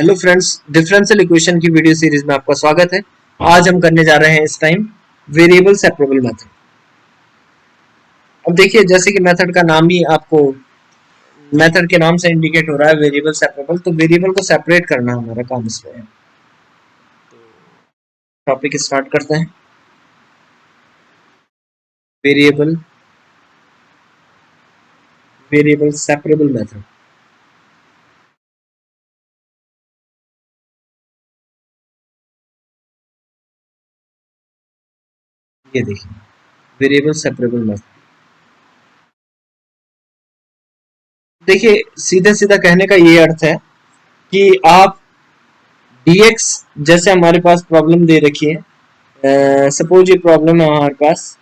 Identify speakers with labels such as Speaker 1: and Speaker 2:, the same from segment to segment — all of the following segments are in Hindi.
Speaker 1: हेलो फ्रेंड्स, डिफरेंशियल इक्वेशन की वीडियो सीरीज में आपका स्वागत है। आज हम करने जा रहे हैं इस टाइम वेरिएबल सेपरेबल मेथड। अब देखिए, जैसे कि मेथड का नाम ही आपको मेथड के नाम से इंडिकेट हो रहा है वेरिएबल सेपरेबल, तो वेरिएबल को सेपरेट करना हमारा काम इसमें है। टॉपिक स्टार्ट करते हैं। Variable variable separable method. ये देखिए, वेरिएबल सेपरेबल मेथड। देखिए, सीधे सीधा कहने का ये अर्थ है कि आप dx, जैसे हमारे पास प्रॉब्लम दे रखी है, सपोज ये प्रॉब्लम है हमारे पास।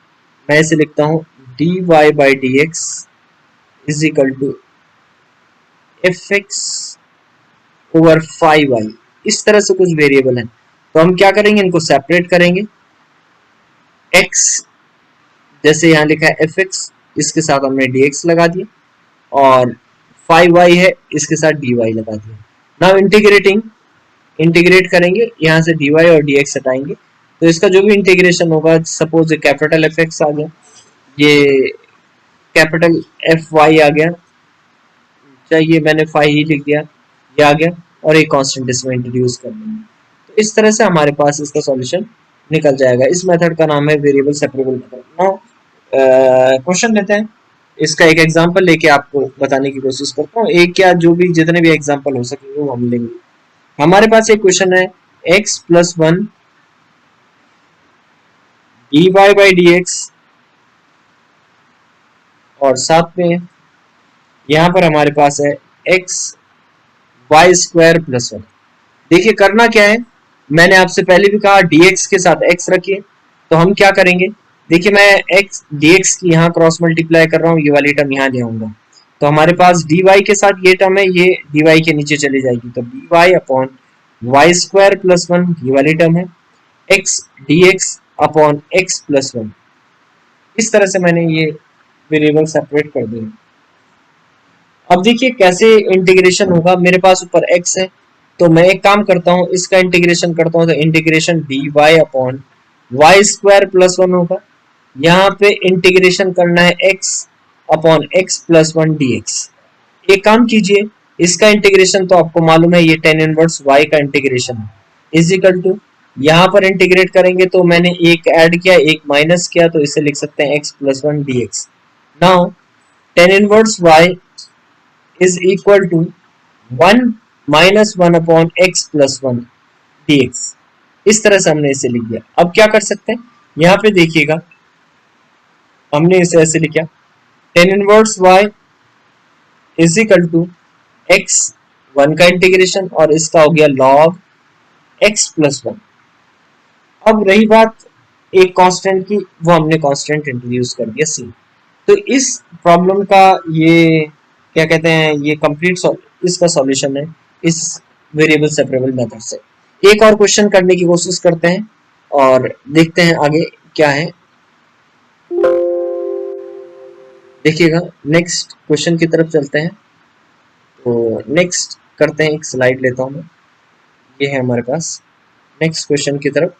Speaker 1: मैं इसे लिखता हूँ dy by d x is equal to f x over five y. इस तरह से कुछ वेरिएबल है, तो हम क्या करेंगे, इनको सेपरेट करेंगे। x जैसे यहाँ लिखा है एफ एक्स, इसके साथ हमने डी एक्स लगा दिया, और फाइव वाई है, इसके साथ डी वाई लगा दिया। नाउ इंटीग्रेट करेंगे, यहाँ से डी वाई और डी एक्स हटाएंगे, तो इसका जो भी इंटीग्रेशन होगा, सपोज कैपिटल एफ एक्स आ गया, ये कैपिटल एफ वाई आ गया, चाहिए मैंने फाइव ही लिख दिया, ये आ गया, और एक कांस्टेंट इसमें इंट्रोड्यूस कर देंगे। तो इस तरह से हमारे पास इसका सॉल्यूशन निकल जाएगा। इस मेथड का नाम है variable separable method. Now question लेते हैं, इसका एक एग्जांपल लेके आपको बताने की कोशिश करता हूँ। एक या जो भी जितने भी एग्जांपल हो सकेंगे वो हम लेंगे। हमारे पास एक क्वेश्चन है x plus one d y by d x, और साथ में यहाँ पर हमारे पास है x y square plus one. देखिए, करना क्या है, मैंने आपसे पहले भी कहा dx के साथ x रखिए। तो हम क्या करेंगे, देखिए मैं x dx की यहाँ क्रॉस मल्टीप्लाई कर रहा हूँ, ये वाली टर्म यहाँ ले आऊंगा, तो हमारे पास dy के साथ ये टर्म है, ये dy के नीचे चली जाएगी, तो dy upon y square plus one, ये वाली टर्म है, x dx upon x plus one. इस तरह से मैंने ये वेरिएबल सेपरेट कर दिया। अब देखिए कैसे इंटीग्रेशन होगा। मेरे पास ऊपर x है, तो मैं एक काम करता हूँ, इसका इंटीग्रेशन करता हूँ, तो integration d y upon y square plus one होगा। यहाँ पे इंटीग्रेशन करना है x upon x plus one d x. एक काम कीजिए, इसका इंटीग्रेशन तो आपको मालूम है, ये टेन इनवर्स y का इंटीग्रेशन है, इज इक्वल टू, यहाँ पर इंटीग्रेट करेंगे तो मैंने एक ऐड किया एक माइनस किया, तो इसे लिख सकते हैं x plus one d x. Now tan inverse y is equal to one minus one upon x plus one d x. इस तरह से हमने इसे लिख दिया। अब क्या कर सकते हैं, यहाँ पे देखिएगा, हमने इसे ऐसे लिखा, tan inverse y is equal to x one का इंटीग्रेशन, और इसका हो गया लॉग एक्स प्लस वन। अब रही बात एक कांस्टेंट की, वो हमने कांस्टेंट इंट्रोड्यूस कर दिया सी। तो इस प्रॉब्लम का ये क्या कहते हैं, ये कंप्लीट इसका सॉल्यूशन है इस वेरिएबल सेपरेबल मेथड से। एक और क्वेश्चन करने की कोशिश करते हैं और देखते हैं आगे क्या है। देखिएगा, नेक्स्ट क्वेश्चन की तरफ चलते हैं। तो नेक्स्ट करते हैं, एक स्लाइड लेता हूँ मैं, ये है हमारे पास नेक्स्ट क्वेश्चन की तरफ।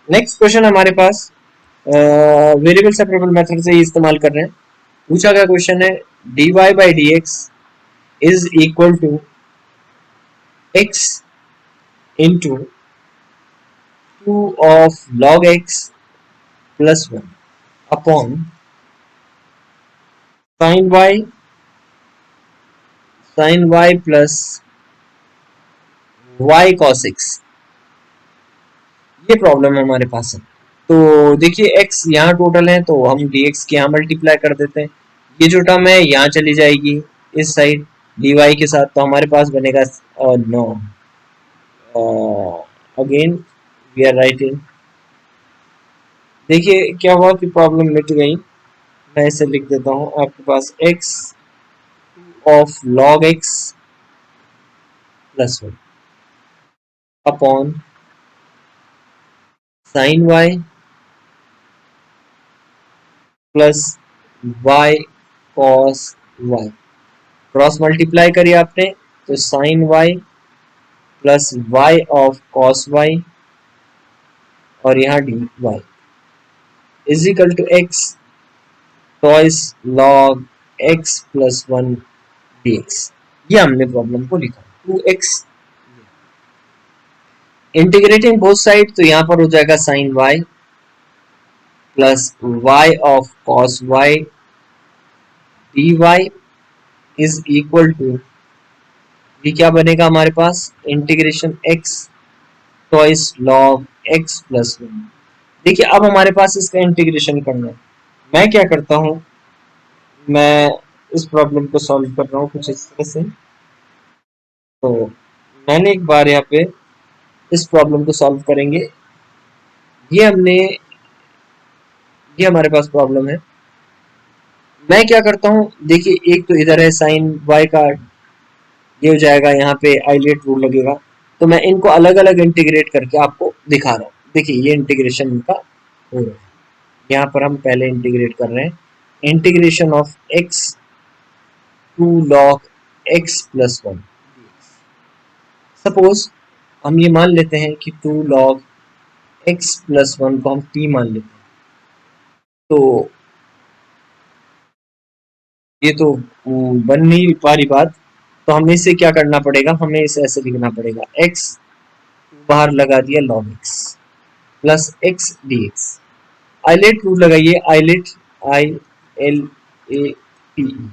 Speaker 1: नेक्स्ट क्वेश्चन हमारे पास वेरिएबल सेपरेबल मेथड से ही इस्तेमाल कर रहे हैं। पूछा गया क्वेश्चन है dy by d x is equal to x into two of log x plus one upon sin y plus y cos x. ये प्रॉब्लम हमारे पास है। तो देखिए, x यहाँ टोटल है, तो हम dx के यहाँ मल्टीप्लाई कर देते हैं। ये जो टर्म है यहाँ चली जाएगी इस साइड dy के साथ, तो हमारे पास बनेगा no, again we are writing. देखिए क्या हुआ कि प्रॉब्लम मिट गई। मैं इसे लिख देता हूँ, आपके पास x of log x plus one upon sin y plus y cos y। Cross multiply करिए आपने, तो sin y plus y of cos y और यहाँ d y is equal to x twice log x plus one d x. ये हमने प्रॉब्लम को लिखा 2x इंटीग्रेटिंग बोथ साइड, तो यहाँ पर हो जाएगा sine y plus y of cos y d y is equal to, ये क्या बनेगा हमारे पास, integration x twice log x plus one. देखिए अब हमारे पास इसका इंटीग्रेशन करना है। मैं क्या करता हूँ, मैं इस प्रॉब्लम को सॉल्व कर रहा हूँ कुछ इस तरह से। तो मैंने एक बार यहाँ पे इस प्रॉब्लम को सॉल्व करेंगे। ये हमने, ये हमारे पास प्रॉब्लम है। मैं क्या करता हूँ, देखिए एक तो इधर है साइन वाई का, ये हो जाएगा यहाँ पे आइलेट रूल लगेगा। तो मैं इनको अलग अलग इंटीग्रेट करके आपको दिखा रहा हूँ। देखिए ये इंटीग्रेशन इनका हो रहा है। यहाँ पर हम पहले इंटीग्रेट कर रहे हैं, integration of x two log x plus one. Suppose हम ये मान लेते हैं कि two log x plus one को हम t मान लेते हैं। तो ये तो बन नहीं पा रही बात, तो हमें इसे क्या करना पड़ेगा, हमें इसे ऐसे लिखना पड़ेगा x बाहर लगा दिया log x plus x dx। ILATE rule लगाइए, ILATE I L A T E,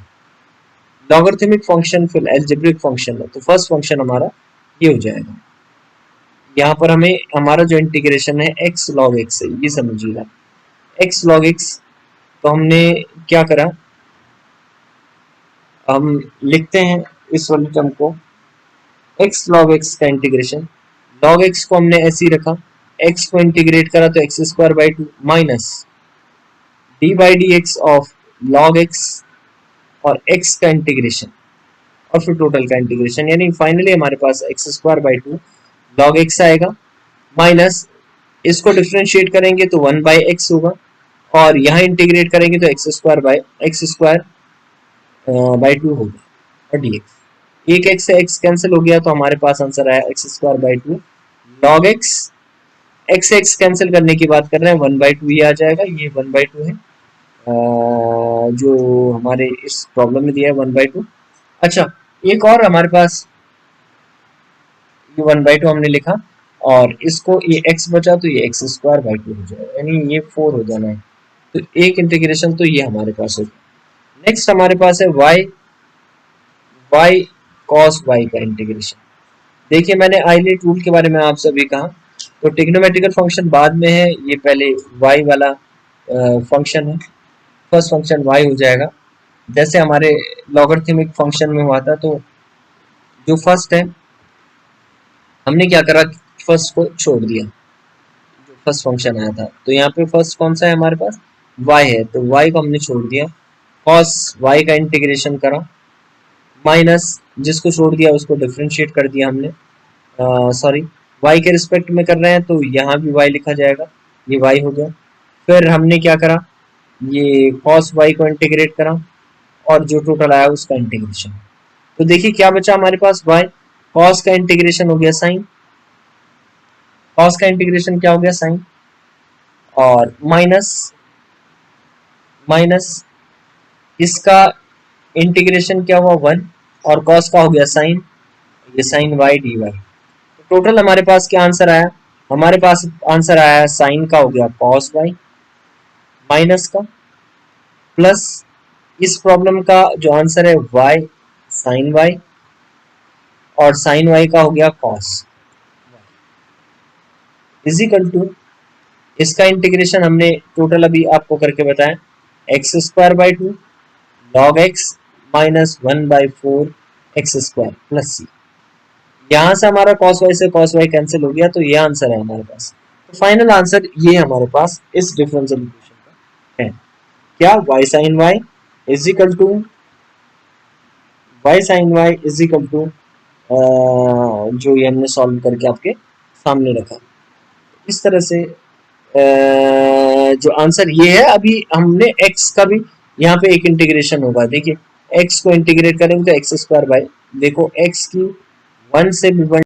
Speaker 1: logarithmic function फिर एल्जेब्रिक फंक्शन है, तो फर्स्ट फंक्शन हमारा ये हो जाएगा। यहाँ पर हमें हमारा जो इंटीग्रेशन है x log x है, ये समझिएगा x log x। तो हमने क्या करा, हम लिखते हैं इस वाले टर्म को x log x का इंटीग्रेशन, log x को हमने ऐसे ही रखा, x को इंटीग्रेट करा तो x square by two minus d by d x of log x और x का इंटीग्रेशन और फिर टोटल का इंटीग्रेशन, यानी फाइनली हमारे पास x square by two log x आएगा, माइनस इसको डिफ्रेंशिएट करेंगे तो वन बाई एक्स होगा और यहाँ इंटीग्रेट करेंगे तो एक्स स्क्वायर बाई टू होगा और डी एक्स। एक एक्स से एक्स कैंसिल हो गया तो हमारे पास आंसर आया x square by two log x. X से एक्स कैंसिल करने की बात कर रहे हैं, वन बाई टू ये आ जाएगा, ये वन बाई टू है जो हमारे इस प्रॉब्लम में दिया है वन बाई टू। अच्छा एक और हमारे पास ये वन बाई टू हमने लिखा और इसको ये x बचा तो ये एक्स स्क्वायर बाई टू हो जाएगा, यानी ये 4 हो जाना है। तो एक इंटीग्रेशन तो ये हमारे पास हो गया। नेक्स्ट हमारे पास है y cos y का इंटीग्रेशन। देखिए मैंने आइलेट रूल के बारे में आपसे अभी कहा, तो ट्रिग्नोमेट्रिकल फंक्शन बाद में है, ये पहले y वाला फंक्शन है, फर्स्ट फंक्शन y हो जाएगा। जैसे हमारे लॉगरिथमिक फंक्शन में हुआ था, तो जो फर्स्ट है हमने क्या करा, फर्स्ट को छोड़ दिया, जो फर्स्ट फंक्शन आया था। तो यहाँ पे फर्स्ट कौन सा है हमारे पास, y है, तो y को हमने छोड़ दिया, cos y का इंटीग्रेशन करा, माइनस जिसको छोड़ दिया उसको डिफरेंशिएट कर दिया हमने, सॉरी y के रिस्पेक्ट में कर रहे हैं तो यहाँ भी y लिखा जाएगा, ये y हो गया। फिर हमने क्या करा, ये cos y को इंटीग्रेट करा और जो टोटल आया उसका इंटीग्रेशन। तो देखिए क्या बचा हमारे पास, y cos का इंटीग्रेशन हो गया साइन, cos का इंटीग्रेशन क्या हो गया साइन, और माइनस इसका इंटीग्रेशन क्या हुआ वन, और cos का हो गया साइन, ये साइन y dy। तो टोटल हमारे पास क्या आंसर आया, हमारे पास आंसर आया साइन का हो गया cos y माइनस का, प्लस इस प्रॉब्लम का जो आंसर है y साइन y और साइन y का हो गया cos इज इक्वल टू, इसका इंटीग्रेशन हमने टोटल अभी आपको करके बताया, x square by two log x minus one by four x square plus c. यहाँ से हमारा cos y से cos y कैंसिल हो गया, तो ये आंसर है हमारे पास। तो फाइनल आंसर ये हमारे पास इस डिफरेंशियल इक्वेशन का है, क्या y sin y is equal to जो ये हमने सॉल्व करके आपके सामने रखा। इस तरह से जो आंसर ये है, अभी हमने x का भी यहाँ पे एक इंटीग्रेशन होगा। देखिए x को इंटीग्रेट करेंगे तो एक्स स्क्वायर बाई, देखो x की वन से भी